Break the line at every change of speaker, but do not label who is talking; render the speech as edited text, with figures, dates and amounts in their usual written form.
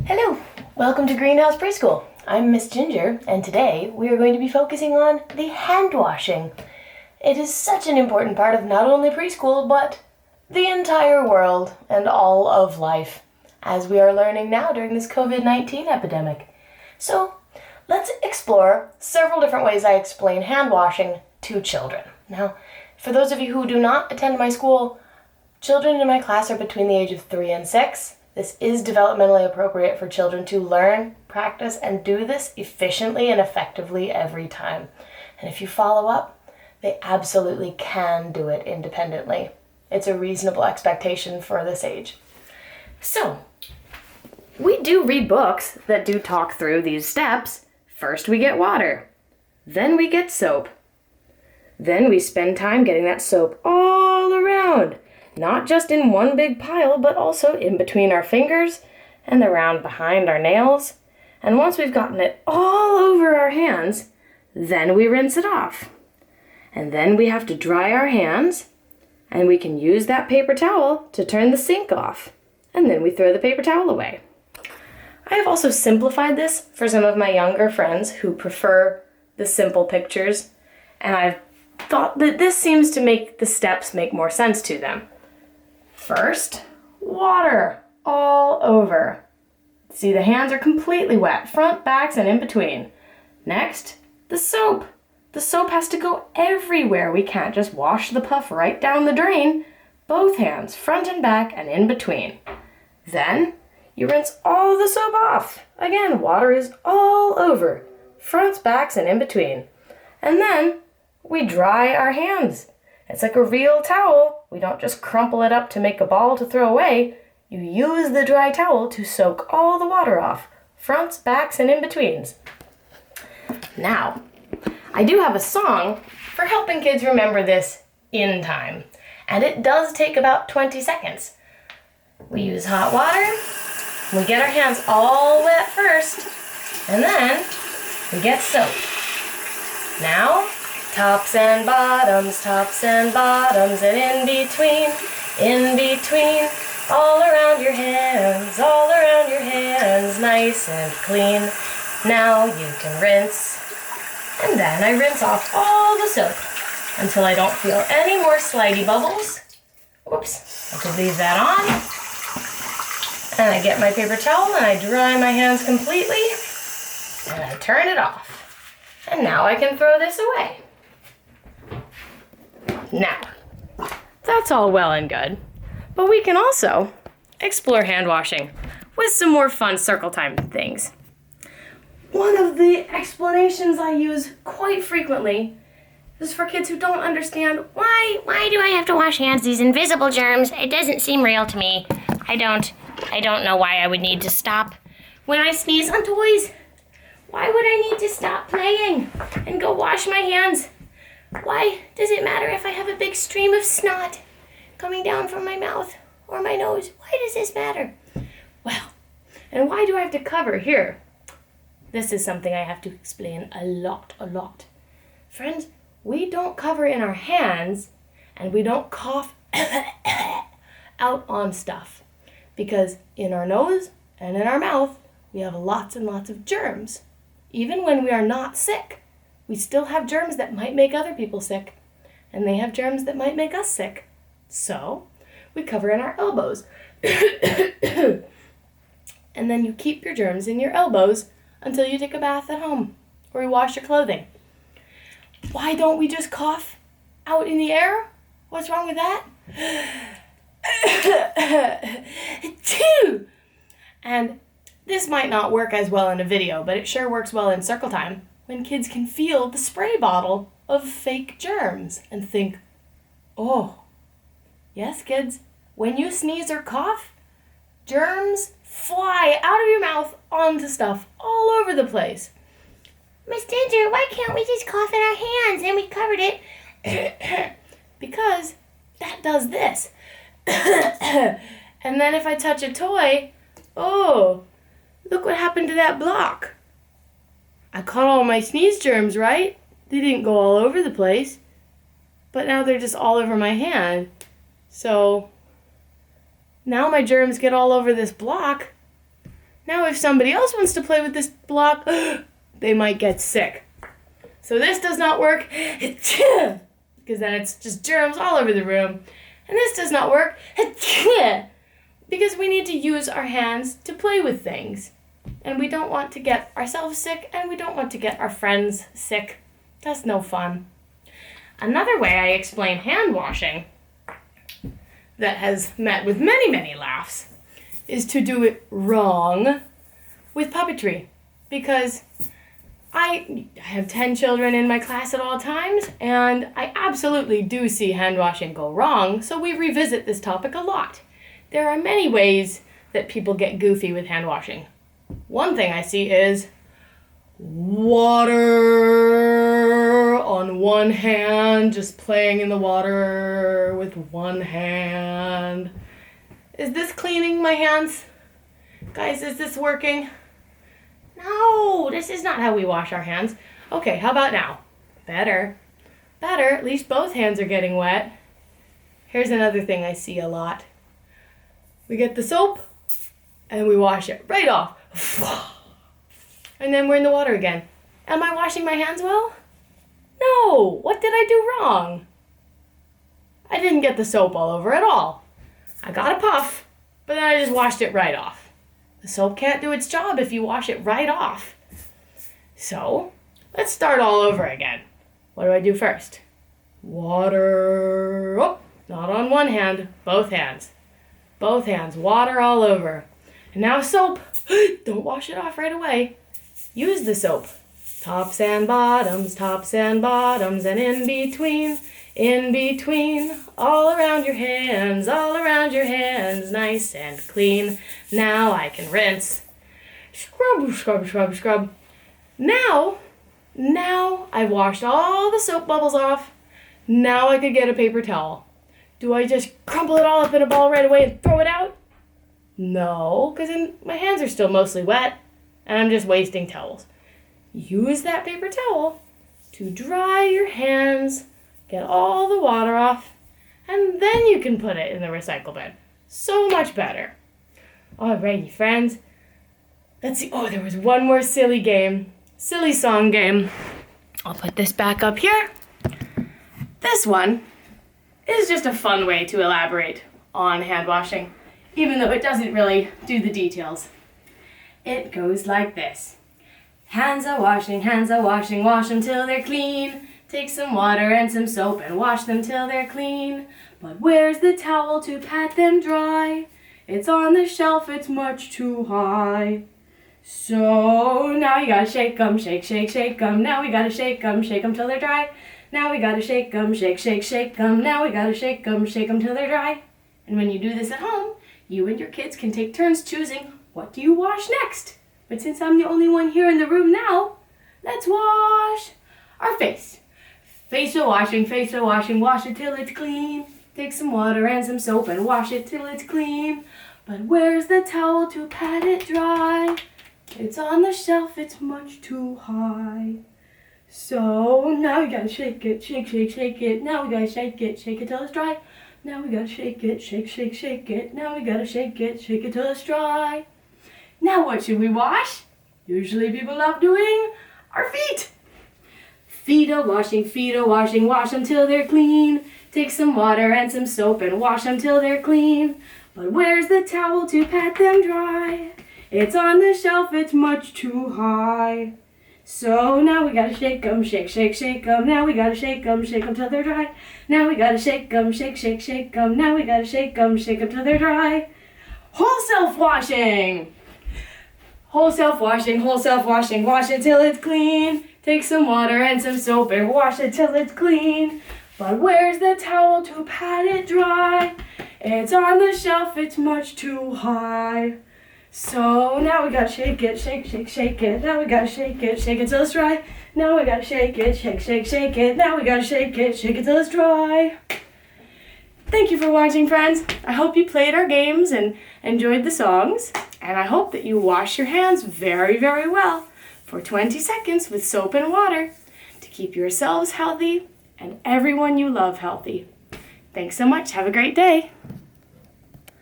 Hello, welcome to Greenhouse Preschool. I'm Miss Ginger, and today we are going to be focusing on the hand washing. It is such an important part of not only preschool, but the entire world and all of life, as we are learning now during this COVID-19 epidemic. So, let's explore several different ways I explain hand washing to children. Now, for those of you who do not attend my school, children in my class are between the age of 3 and 6. This is developmentally appropriate for children to learn, practice, and do this efficiently and effectively every time. And if you follow up, they absolutely can do it independently. It's a reasonable expectation for this age. So, we do read books that do talk through these steps. First we get water, then we get soap. Then we spend time getting that soap all around. Not just in one big pile, but also in between our fingers and around behind our nails. And once we've gotten it all over our hands, then we rinse it off. And then we have to dry our hands, and we can use that paper towel to turn the sink off. And then we throw the paper towel away. I have also simplified this for some of my younger friends who prefer the simple pictures, and I've thought that this seems to make the steps make more sense to them. First, water all over. See, the hands are completely wet, front, backs, and in between. Next, the soap. The soap has to go everywhere. We can't just wash the puff right down the drain. Both hands, front and back, and in between. Then, you rinse all the soap off. Again, water is all over, fronts, backs, and in between. And then, we dry our hands. It's like a real towel. We don't just crumple it up to make a ball to throw away. You use the dry towel to soak all the water off, fronts, backs, and in-betweens. Now, I do have a song for helping kids remember this in time, and it does take about 20 seconds. We use hot water, we get our hands all wet first, and then we get soap. Now, tops and bottoms, and in between, all around your hands, nice and clean. Now you can rinse, and then I rinse off all the soap until I don't feel any more slidey bubbles. Oops, I could leave that on. And I get my paper towel and I dry my hands completely, and I turn it off. And now I can throw this away. Now, that's all well and good, but we can also explore hand washing with some more fun circle time things. One of the explanations I use quite frequently is for kids who don't understand why do I have to wash hands? These invisible germs, it doesn't seem real to me. I don't know why I would need to stop when I sneeze on toys. Why would I need to stop playing and go wash my hands? Why does it matter if I have a big stream of snot coming down from my mouth or my nose? Why does this matter? Well, and why do I have to cover here? This is something I have to explain a lot. Friends, we don't cover in our hands and we don't cough out on stuff because in our nose and in our mouth, we have lots and lots of germs. Even when we are not sick, we still have germs that might make other people sick, and they have germs that might make us sick. So, we cover in our elbows. And then you keep your germs in your elbows until you take a bath at home, or you wash your clothing. Why don't we just cough out in the air? What's wrong with that? And this might not work as well in a video, but it sure works well in circle time, when kids can feel the spray bottle of fake germs and think, oh, yes, kids, when you sneeze or cough, germs fly out of your mouth onto stuff all over the place. Miss Ginger, why can't we just cough in our hands and we covered it? Because that does this. And then if I touch a toy, oh, look what happened to that block. I caught all my sneeze germs, right? They didn't go all over the place, but now they're just all over my hand. So now my germs get all over this block, Now if somebody else wants to play with this block, they might get sick. So this does not work, because then it's just germs all over the room. And this does not work, because we need to use our hands to play with things. And we don't want to get ourselves sick, and we don't want to get our friends sick. That's no fun. Another way I explain hand washing that has met with many, many laughs is to do it wrong with puppetry. Because I have 10 children in my class at all times, and I absolutely do see hand washing go wrong, so we revisit this topic a lot. There are many ways that people get goofy with hand washing. One thing I see is water on one hand, just playing in the water with one hand. Is this cleaning my hands? Guys, is this working? No, this is not how we wash our hands. Okay, how about now? Better. Better, at least both hands are getting wet. Here's another thing I see a lot. We get the soap, and we wash it right off. And then we're in the water again. Am I washing my hands well? No, what did I do wrong? I didn't get the soap all over at all. I got a puff, but then I just washed it right off. The soap can't do its job if you wash it right off. So, let's start all over again. What do I do first? Water. Oh, not on one hand, both hands. Both hands, water all over. And now soap. Don't wash it off right away. Use the soap. Tops and bottoms, and in between, all around your hands, nice and clean. Now I can rinse. Scrub, scrub, scrub, scrub. Now I've washed all the soap bubbles off. Now I could get a paper towel. Do I just crumple it all up in a ball right away and throw it out? No, because my hands are still mostly wet, and I'm just wasting towels. Use that paper towel to dry your hands, get all the water off, and then you can put it in the recycle bin. So much better. Alrighty, friends. Let's see. Oh, there was one more silly song game. I'll put this back up here. This one is just a fun way to elaborate on hand washing, even though it doesn't really do the details. It goes like this. Hands a washing, wash them till they're clean. Take some water and some soap and wash them till they're clean. But where's the towel to pat them dry? It's on the shelf, it's much too high. So now you gotta shake 'em, shake 'em. Now we gotta shake 'em till they're dry. Now we gotta shake 'em, shake 'em. Now we gotta shake 'em till they're dry. And when you do this at home, you and your kids can take turns choosing what do you wash next. But since I'm the only one here in the room now, let's wash our face. Face a washing, wash it till it's clean. Take some water and some soap and wash it till it's clean. But where's the towel to pat it dry? It's on the shelf, it's much too high. So now we gotta shake it. Now we gotta shake it till it's dry. Now we gotta shake it. Now we gotta shake it till it's dry. Now what should we wash? Usually people love doing our feet. Feet a washing, wash them till they're clean. Take some water and some soap and wash them till they're clean. But where's the towel to pat them dry? It's on the shelf, it's much too high. So now we gotta shake 'em, shake 'em. Now we gotta shake 'em till they're dry. Now we gotta shake 'em, shake 'em. Now we gotta shake 'em till they're dry. Whole self-washing! Whole self-washing, wash it till it's clean. Take some water and some soap and wash it till it's clean. But where's the towel to pat it dry? It's on the shelf, it's much too high. So now we gotta shake it. Now we gotta shake it till it's dry. Now we gotta shake it. Now we gotta shake it till it's dry. Thank you for watching, friends. I hope you played our games and enjoyed the songs. And I hope that you wash your hands very, very well for 20 seconds with soap and water to keep yourselves healthy and everyone you love healthy. Thanks so much. Have a great day.